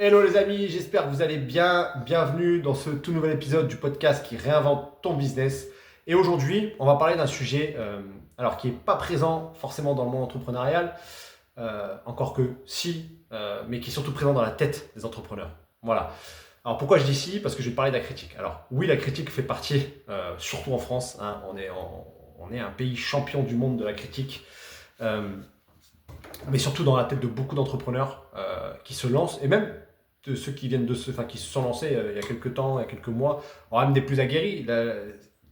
Hello les amis, j'espère que vous allez bien. Bienvenue dans ce tout nouvel épisode du podcast qui réinvente ton business. Et aujourd'hui, on va parler d'un sujet qui n'est pas présent forcément dans le monde entrepreneurial, encore que si, mais qui est surtout présent dans la tête des entrepreneurs. Voilà. Alors pourquoi je dis si? Parce que je vais te parler de la critique. Alors oui, la critique fait partie, surtout en France, hein, on est un pays champion du monde de la critique. Euh, mais surtout dans la tête de beaucoup d'entrepreneurs qui se lancent, et même de ceux qui viennent qui se sont lancés il y a quelques temps, il y a quelques mois, même des plus aguerris.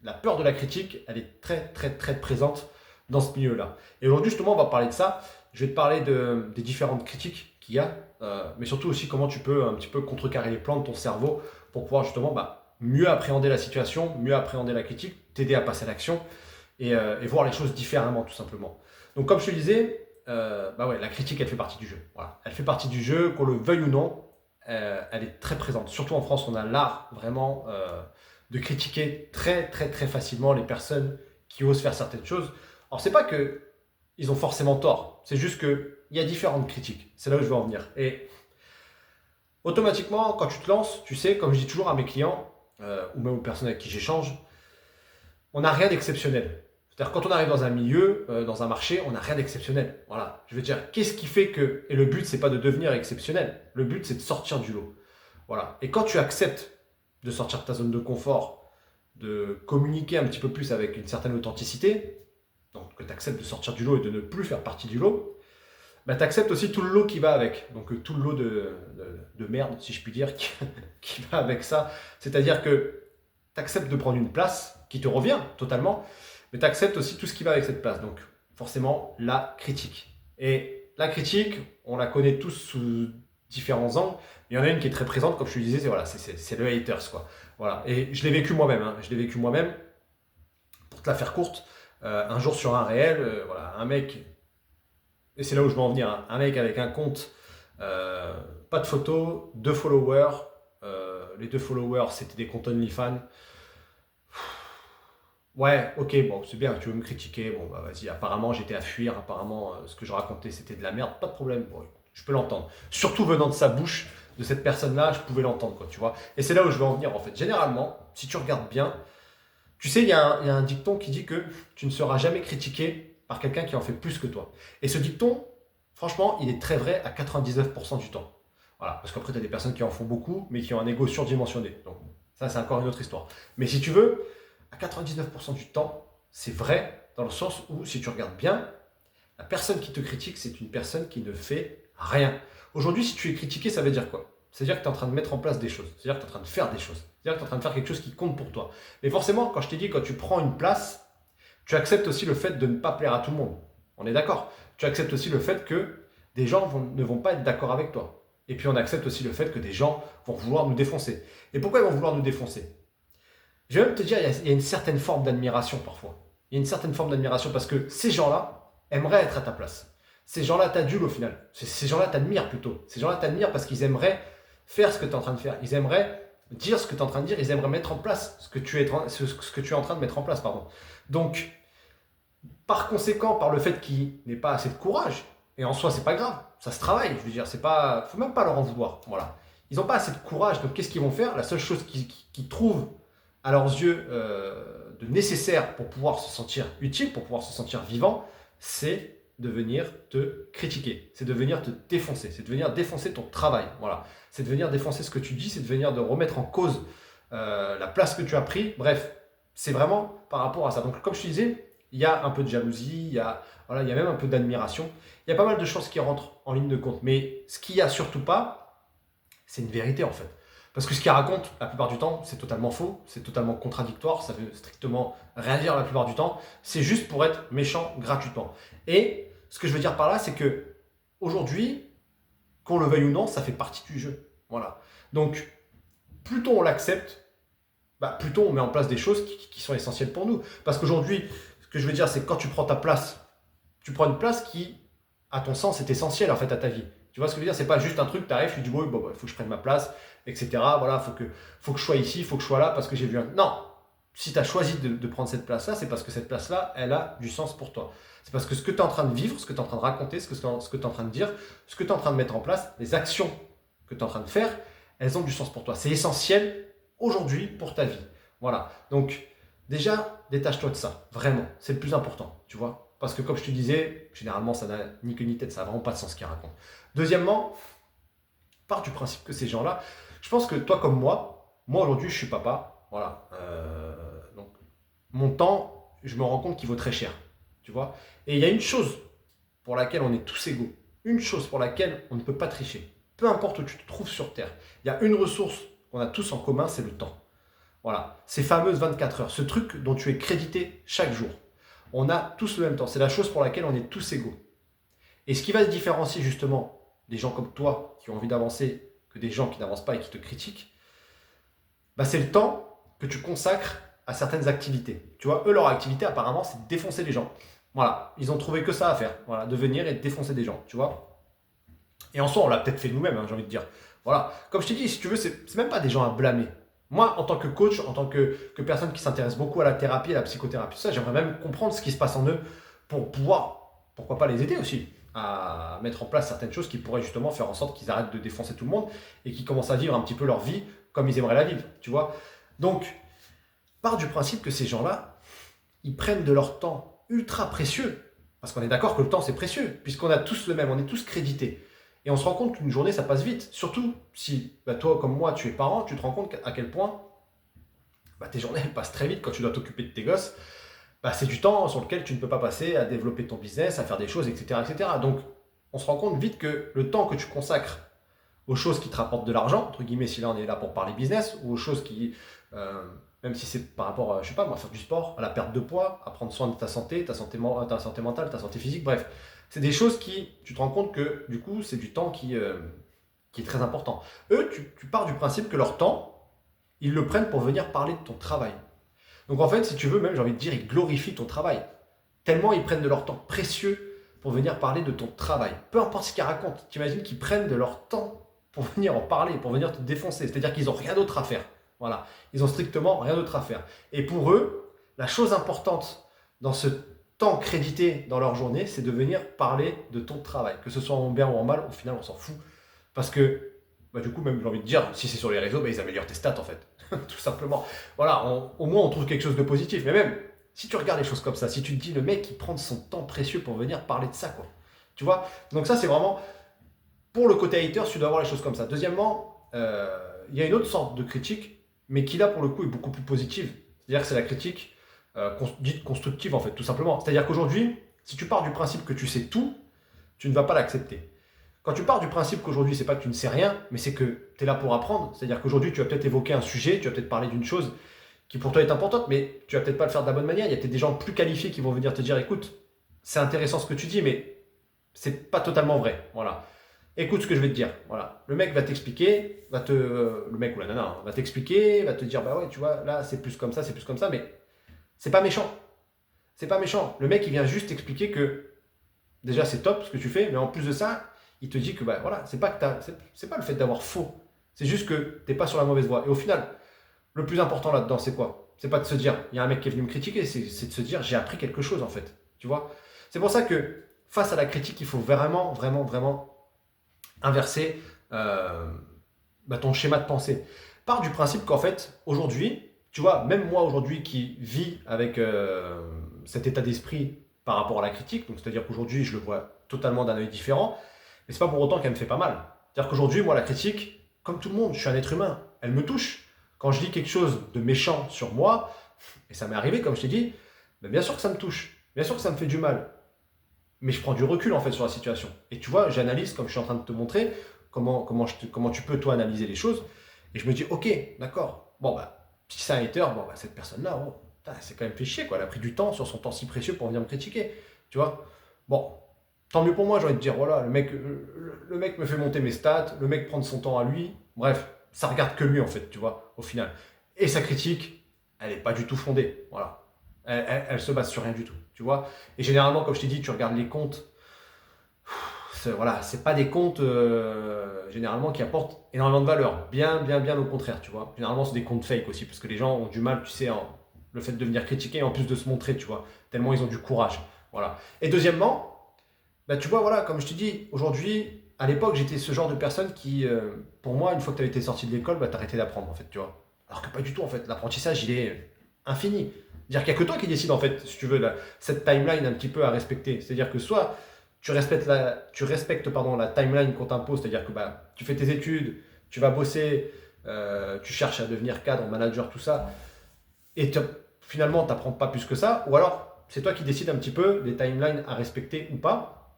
La peur de la critique, elle est très très très présente dans ce milieu-là. Et aujourd'hui justement, on va parler de ça. Je vais te parler des différentes critiques qu'il y a, mais surtout aussi comment tu peux un petit peu contrecarrer les plans de ton cerveau pour pouvoir justement mieux appréhender la situation, mieux appréhender la critique, t'aider à passer à l'action et voir les choses différemment tout simplement. Donc comme je te le disais, la critique, elle fait partie du jeu. Voilà. Elle fait partie du jeu, qu'on le veuille ou non, elle est très présente. Surtout en France, on a l'art vraiment de critiquer très très très facilement les personnes qui osent faire certaines choses. Alors c'est pas que ils ont forcément tort, c'est juste que il y a différentes critiques. C'est là où je veux en venir. Et automatiquement, quand tu te lances, tu sais, comme je dis toujours à mes clients ou même aux personnes avec qui j'échange, on n'a rien d'exceptionnel. C'est-à-dire quand on arrive dans un milieu, dans un marché, on n'a rien d'exceptionnel. Voilà. Je veux dire, qu'est-ce qui fait que... Et le but, c'est pas de devenir exceptionnel. Le but, c'est de sortir du lot. Voilà. Et quand tu acceptes de sortir de ta zone de confort, de communiquer un petit peu plus avec une certaine authenticité, donc que tu acceptes de sortir du lot et de ne plus faire partie du lot, tu acceptes aussi tout le lot qui va avec. Donc tout le lot de merde, si je puis dire, qui va avec ça. C'est-à-dire que tu acceptes de prendre une place qui te revient totalement, mais tu acceptes aussi tout ce qui va avec cette place. Donc, forcément, la critique. Et la critique, on la connaît tous sous différents angles. Il y en a une qui est très présente, comme je te disais, c'est le haters, quoi. Voilà. Et je l'ai vécu moi-même. Hein. Je l'ai vécu moi-même. Pour te la faire courte, un jour sur un réel, un mec, et c'est là où je veux en venir, hein, un mec avec un compte, euh, pas de photos, 2 followers. Les 2 followers, c'était des comptes OnlyFans. Ouais, ok, bon, c'est bien, tu veux me critiquer, bon, bah vas-y, apparemment j'étais à fuir, apparemment ce que je racontais c'était de la merde, pas de problème, bon, je peux l'entendre. Surtout venant de sa bouche, de cette personne-là, je pouvais l'entendre, quoi, tu vois. Et c'est là où je veux en venir, en fait. Généralement, si tu regardes bien, tu sais, il y a un dicton qui dit que tu ne seras jamais critiqué par quelqu'un qui en fait plus que toi. Et ce dicton, franchement, il est très vrai à 99% du temps. Voilà, parce qu'après, tu as des personnes qui en font beaucoup, mais qui ont un ego surdimensionné. Donc, ça, c'est encore une autre histoire. Mais si tu veux, à 99% du temps, c'est vrai dans le sens où, si tu regardes bien, la personne qui te critique, c'est une personne qui ne fait rien. Aujourd'hui, si tu es critiqué, ça veut dire quoi? C'est-à-dire que tu es en train de mettre en place des choses. C'est-à-dire que tu es en train de faire des choses. C'est-à-dire que tu es en train de faire quelque chose qui compte pour toi. Mais forcément, quand je t'ai dit, quand tu prends une place, tu acceptes aussi le fait de ne pas plaire à tout le monde. On est d'accord? Tu acceptes aussi le fait que des gens ne vont pas être d'accord avec toi. Et puis on accepte aussi le fait que des gens vont vouloir nous défoncer. Et pourquoi ils vont vouloir nous défoncer? Je vais même te dire, il y a une certaine forme d'admiration parfois. Il y a une certaine forme d'admiration parce que ces gens-là aimeraient être à ta place. Ces gens-là t'adulent au final. Ces gens-là t'admirent plutôt. Ces gens-là t'admirent parce qu'ils aimeraient faire ce que tu es en train de faire. Ils aimeraient dire ce que tu es en train de dire. Ils aimeraient mettre en place ce que tu es en train de mettre en place. Pardon. Donc, par conséquent, par le fait qu'il n'ait pas assez de courage, et en soi, c'est pas grave, ça se travaille. Je veux dire, c'est pas, faut même pas leur en vouloir. Voilà. Ils n'ont pas assez de courage. Donc, qu'est-ce qu'ils vont faire? La seule chose qu'ils trouvent à leurs yeux de nécessaire pour pouvoir se sentir utile, pour pouvoir se sentir vivant, c'est de venir te critiquer, c'est de venir te défoncer, c'est de venir défoncer ton travail. Voilà, c'est de venir défoncer ce que tu dis, c'est de venir de remettre en cause la place que tu as pris. Bref, c'est vraiment par rapport à ça. Donc, comme je te disais, il y a un peu de jalousie, il y a même un peu d'admiration. Il y a pas mal de choses qui rentrent en ligne de compte. Mais ce qu'il n'y a surtout pas, c'est une vérité en fait. Parce que ce qu'il raconte, la plupart du temps, c'est totalement faux, c'est totalement contradictoire, ça veut strictement rien dire la plupart du temps. C'est juste pour être méchant gratuitement. Et ce que je veux dire par là, c'est que aujourd'hui, qu'on le veuille ou non, ça fait partie du jeu. Voilà. Donc, plus tôt on l'accepte, plus tôt on met en place des choses qui sont essentielles pour nous. Parce qu'aujourd'hui, ce que je veux dire, c'est que quand tu prends ta place, tu prends une place qui, à ton sens, est essentielle en fait à ta vie. Tu vois ce que je veux dire? C'est pas juste un truc, tu arrives, tu dis bon, il faut que je prenne ma place, etc. Voilà, faut que je sois ici, il faut que je sois là parce que j'ai vu un. Non! Si tu as choisi de prendre cette place-là, c'est parce que cette place-là, elle a du sens pour toi. C'est parce que ce que tu es en train de vivre, ce que tu es en train de raconter, ce que tu es en train de dire, ce que tu es en train de mettre en place, les actions que tu es en train de faire, elles ont du sens pour toi. C'est essentiel aujourd'hui pour ta vie. Voilà. Donc, déjà, détache-toi de ça. Vraiment. C'est le plus important. Tu vois. Parce que comme je te disais, généralement, ça n'a ni queue ni tête. Ça n'a vraiment pas de sens ce qu'ils racontent. Deuxièmement, pars du principe que ces gens-là, je pense que toi comme moi aujourd'hui, je suis papa. Voilà. Donc, mon temps, je me rends compte qu'il vaut très cher. Tu vois. Et il y a une chose pour laquelle on est tous égaux. Une chose pour laquelle on ne peut pas tricher. Peu importe où tu te trouves sur Terre. Il y a une ressource qu'on a tous en commun, c'est le temps. Voilà. Ces fameuses 24 heures. Ce truc dont tu es crédité chaque jour. On a tous le même temps. C'est la chose pour laquelle on est tous égaux. Et ce qui va se différencier justement des gens comme toi qui ont envie d'avancer que des gens qui n'avancent pas et qui te critiquent, bah c'est le temps que tu consacres à certaines activités. Tu vois, eux, leur activité apparemment, c'est de défoncer les gens. Voilà, ils ont trouvé que ça à faire, voilà, de venir et de défoncer des gens, tu vois. Et en soi, on l'a peut-être fait nous-mêmes, hein, j'ai envie de dire. Voilà, comme je t'ai dit, si tu veux, c'est même pas des gens à blâmer. Moi, en tant que coach, en tant que personne qui s'intéresse beaucoup à la thérapie, à la psychothérapie, tout ça, j'aimerais même comprendre ce qui se passe en eux pour pouvoir, pourquoi pas les aider aussi à mettre en place certaines choses qui pourraient justement faire en sorte qu'ils arrêtent de défoncer tout le monde et qu'ils commencent à vivre un petit peu leur vie comme ils aimeraient la vivre, tu vois. Donc, part du principe que ces gens-là, ils prennent de leur temps ultra précieux, parce qu'on est d'accord que le temps c'est précieux, puisqu'on a tous le même, on est tous crédités. Et on se rend compte qu'une journée ça passe vite, surtout si bah, toi comme moi tu es parent, tu te rends compte à quel point bah, tes journées elles passent très vite quand tu dois t'occuper de tes gosses. Bah, c'est du temps sur lequel tu ne peux pas passer à développer ton business, à faire des choses, etc., etc. Donc on se rend compte vite que le temps que tu consacres aux choses qui te rapportent de l'argent, entre guillemets, si là on est là pour parler business, ou aux choses qui, même si c'est par rapport à, je sais pas, moi, faire du sport, à la perte de poids, à prendre soin de ta santé mentale, ta santé physique, bref. C'est des choses qui, tu te rends compte que du coup, c'est du temps qui est très important. Eux, tu pars du principe que leur temps, ils le prennent pour venir parler de ton travail. Donc en fait, si tu veux, même j'ai envie de dire, ils glorifient ton travail. Tellement ils prennent de leur temps précieux pour venir parler de ton travail. Peu importe ce qu'ils racontent, t'imagines qu'ils prennent de leur temps pour venir en parler, pour venir te défoncer. C'est-à-dire qu'ils n'ont rien d'autre à faire. Voilà. Ils ont strictement rien d'autre à faire. Et pour eux, la chose importante dans ce temps crédité dans leur journée, c'est de venir parler de ton travail. Que ce soit en bien ou en mal, au final, on s'en fout. Parce que, bah, du coup, même j'ai envie de dire, si c'est sur les réseaux, bah, ils améliorent tes stats en fait. Tout simplement. Voilà, au moins on trouve quelque chose de positif. Mais même, si tu regardes les choses comme ça, si tu te dis, le mec, il prend son temps précieux pour venir parler de ça, quoi. Tu vois. Donc ça, c'est vraiment pour le côté hater, tu dois avoir les choses comme ça. Deuxièmement, il y a une autre sorte de critique, mais qui là pour le coup est beaucoup plus positive. C'est-à-dire que c'est la critique dite constructive en fait, tout simplement. C'est-à-dire qu'aujourd'hui, si tu pars du principe que tu sais tout, tu ne vas pas l'accepter. Quand tu pars du principe qu'aujourd'hui, c'est pas que tu ne sais rien, mais c'est que tu es là pour apprendre. C'est-à-dire qu'aujourd'hui, tu vas peut-être évoquer un sujet, tu vas peut-être parler d'une chose qui pour toi est importante, mais tu vas peut-être pas le faire de la bonne manière. Il y a peut-être des gens plus qualifiés qui vont venir te dire, écoute, c'est intéressant ce que tu dis, mais c'est pas totalement vrai. Voilà. Écoute ce que je vais te dire. Voilà. Le mec va t'expliquer, le mec ou la nana va t'expliquer, va te dire, bah ouais, tu vois, là c'est plus comme ça, c'est plus comme ça, mais c'est pas méchant. C'est pas méchant. Le mec, il vient juste t'expliquer que déjà c'est top ce que tu fais, mais en plus de ça, il te dit que bah voilà, c'est pas le fait d'avoir faux. C'est juste que t'es pas sur la mauvaise voie. Et au final, le plus important là-dedans, c'est quoi? C'est pas de se dire, il y a un mec qui est venu me critiquer, c'est de se dire, j'ai appris quelque chose en fait. Tu vois? C'est pour ça que face à la critique, il faut vraiment, vraiment, vraiment inverser ton schéma de pensée. Part du principe qu'en fait, aujourd'hui, tu vois, même moi aujourd'hui qui vis avec cet état d'esprit par rapport à la critique, donc c'est-à-dire qu'aujourd'hui, je le vois totalement d'un œil différent, mais c'est pas pour autant qu'elle me fait pas mal. C'est-à-dire qu'aujourd'hui, moi, la critique, comme tout le monde, je suis un être humain, elle me touche. Quand je dis quelque chose de méchant sur moi, et ça m'est arrivé, comme je t'ai dit, ben bien sûr que ça me touche, bien sûr que ça me fait du mal, mais je prends du recul en fait sur la situation. Et tu vois, j'analyse comme je suis en train de te montrer comment tu peux toi analyser les choses. Et je me dis, ok, d'accord. Bon bah, si c'est un hater, bon bah cette personne-là, oh, c'est quand même fait chier quoi. Elle a pris du temps sur son temps si précieux pour venir me critiquer. Tu vois. Bon, tant mieux pour moi, j'ai envie de dire, voilà, le mec me fait monter mes stats, le mec prend de son temps à lui. Bref, ça regarde que lui en fait, tu vois, au final. Et sa critique, elle n'est pas du tout fondée. Voilà. Elle se base sur rien du tout, tu vois. Et généralement, comme je t'ai dit, tu regardes les comptes, voilà, c'est pas des comptes généralement qui apportent énormément de valeur. Bien, bien, bien au contraire, tu vois. Généralement, c'est des comptes fake aussi, parce que les gens ont du mal, tu sais, le fait de venir critiquer en plus de se montrer, tu vois. Tellement ils ont du courage. Voilà. Et deuxièmement, bah, tu vois, voilà, comme je te dis, aujourd'hui, à l'époque, j'étais ce genre de personne qui, pour moi, une fois que tu avais été sorti de l'école, bah, t'arrêtais d'apprendre, en fait, tu vois. Alors que pas du tout, en fait. L'apprentissage, il est infini. C'est-à-dire qu'il n'y a que toi qui décide, en fait, si tu veux, cette timeline un petit peu à respecter. C'est-à-dire que soit tu respectes la timeline qu'on t'impose, c'est-à-dire que bah, tu fais tes études, tu vas bosser, tu cherches à devenir cadre, manager, tout ça, et finalement, tu n'apprends pas plus que ça, ou alors c'est toi qui décides un petit peu des timelines à respecter ou pas,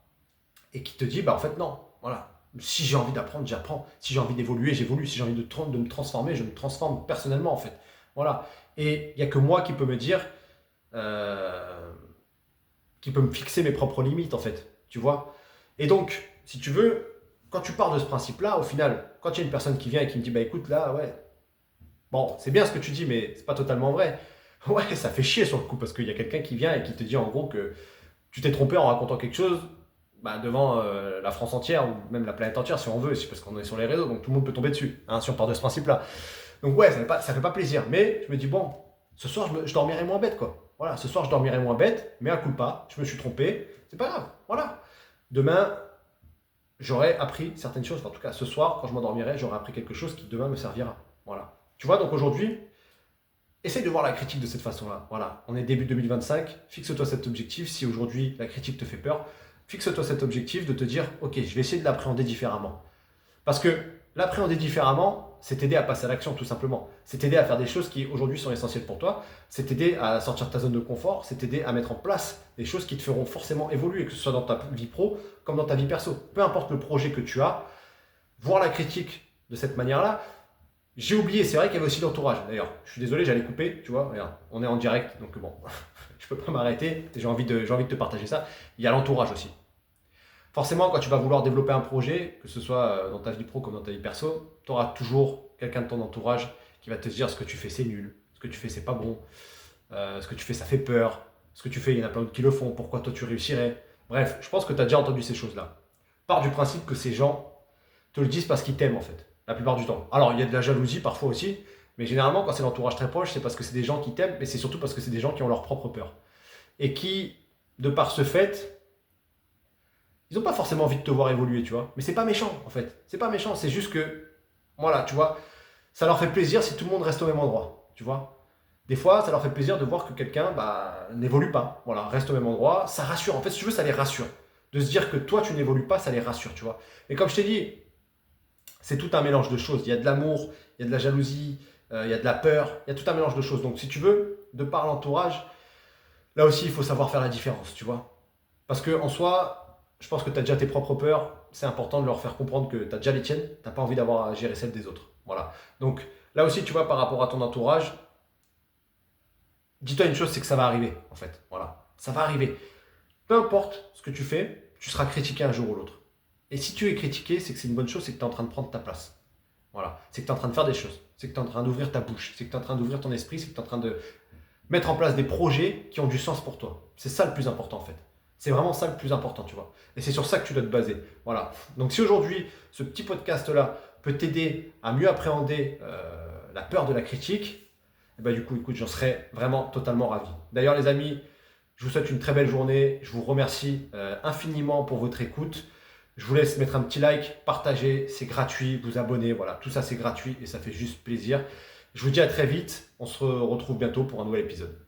et qui te dit, bah en fait non, voilà. Si j'ai envie d'apprendre, j'apprends. Si j'ai envie d'évoluer, j'évolue. Si j'ai envie de me transformer, je me transforme personnellement en fait. Voilà. Et il n'y a que moi qui peut me dire, euh, qui peut me fixer mes propres limites en fait. Tu vois. Et donc, si tu veux, quand tu pars de ce principe-là, au final, quand il y a une personne qui vient et qui me dit, bah écoute, là, ouais, bon, c'est bien ce que tu dis, mais c'est pas totalement vrai. Ouais, ça fait chier sur le coup parce qu'il y a quelqu'un qui vient et qui te dit en gros que tu t'es trompé en racontant quelque chose bah, devant la France entière ou même la planète entière si on veut, parce qu'on est sur les réseaux, donc tout le monde peut tomber dessus, hein, si on part de ce principe-là. Donc ouais, ça fait pas plaisir, mais je me dis bon, ce soir je dormirai moins bête quoi. Voilà, ce soir je dormirai moins bête, mais à coup pas, je me suis trompé, c'est pas grave, voilà. Demain, j'aurai appris certaines choses, enfin, en tout cas ce soir, quand je m'endormirai, j'aurai appris quelque chose qui demain me servira. Voilà. Tu vois, donc aujourd'hui, essaye de voir la critique de cette façon-là. Voilà, on est début 2025, fixe-toi cet objectif. Si aujourd'hui la critique te fait peur, fixe-toi cet objectif de te dire, ok, je vais essayer de l'appréhender différemment. Parce que l'appréhender différemment, c'est t'aider à passer à l'action tout simplement. C'est t'aider à faire des choses qui aujourd'hui sont essentielles pour toi. C'est t'aider à sortir de ta zone de confort. C'est t'aider à mettre en place des choses qui te feront forcément évoluer, que ce soit dans ta vie pro comme dans ta vie perso. Peu importe le projet que tu as, voir la critique de cette manière-là, j'ai oublié, c'est vrai qu'il y avait aussi l'entourage. D'ailleurs, je suis désolé, j'allais couper, tu vois. Regarde, on est en direct, donc bon, je peux pas m'arrêter. J'ai envie de te partager ça. Il y a l'entourage aussi. Forcément, quand tu vas vouloir développer un projet, que ce soit dans ta vie pro comme dans ta vie perso, tu auras toujours quelqu'un de ton entourage qui va te dire ce que tu fais c'est nul, ce que tu fais c'est pas bon, ce que tu fais ça fait peur, ce que tu fais il y en a plein d'autres qui le font, pourquoi toi tu réussirais. Bref, je pense que tu as déjà entendu ces choses-là. Pars du principe que ces gens te le disent parce qu'ils t'aiment en fait, la plupart du temps. Alors il y a de la jalousie parfois aussi, mais généralement quand c'est l'entourage très proche, c'est parce que c'est des gens qui t'aiment, mais c'est surtout parce que c'est des gens qui ont leur propre peur. Et qui, de par ce fait, ils n'ont pas forcément envie de te voir évoluer, tu vois. Mais c'est pas méchant, en fait. C'est pas méchant, c'est juste que, voilà, tu vois, ça leur fait plaisir si tout le monde reste au même endroit, tu vois. Des fois, ça leur fait plaisir de voir que quelqu'un bah, n'évolue pas, voilà, reste au même endroit. Ça rassure, en fait, si tu veux, ça les rassure. De se dire que toi, tu n'évolues pas, ça les rassure, tu vois. Et comme je t'ai dit, c'est tout un mélange de choses. Il y a de l'amour, il y a de la jalousie, il y a de la peur, il y a tout un mélange de choses. Donc, si tu veux, de par l'entourage, là aussi, il faut savoir faire la différence, tu vois. Parce que en soi, je pense que tu as déjà tes propres peurs. C'est important de leur faire comprendre que tu as déjà les tiennes. Tu n'as pas envie d'avoir à gérer celles des autres. Voilà. Donc là aussi, tu vois, par rapport à ton entourage, dis-toi une chose, c'est que ça va arriver, en fait. Voilà. Ça va arriver. Peu importe ce que tu fais, tu seras critiqué un jour ou l'autre. Et si tu es critiqué, c'est que c'est une bonne chose, c'est que tu es en train de prendre ta place. Voilà. C'est que tu es en train de faire des choses. C'est que tu es en train d'ouvrir ta bouche. C'est que tu es en train d'ouvrir ton esprit. C'est que tu es en train de mettre en place des projets qui ont du sens pour toi. C'est ça le plus important en fait. C'est vraiment ça le plus important, tu vois. Et c'est sur ça que tu dois te baser. Voilà. Donc si aujourd'hui, ce petit podcast-là peut t'aider à mieux appréhender la peur de la critique, et ben du coup, écoute, j'en serais vraiment totalement ravi. D'ailleurs, les amis, je vous souhaite une très belle journée. Je vous remercie infiniment pour votre écoute. Je vous laisse mettre un petit like, partager, c'est gratuit, vous abonner, voilà, tout ça c'est gratuit et ça fait juste plaisir. Je vous dis à très vite, on se retrouve bientôt pour un nouvel épisode.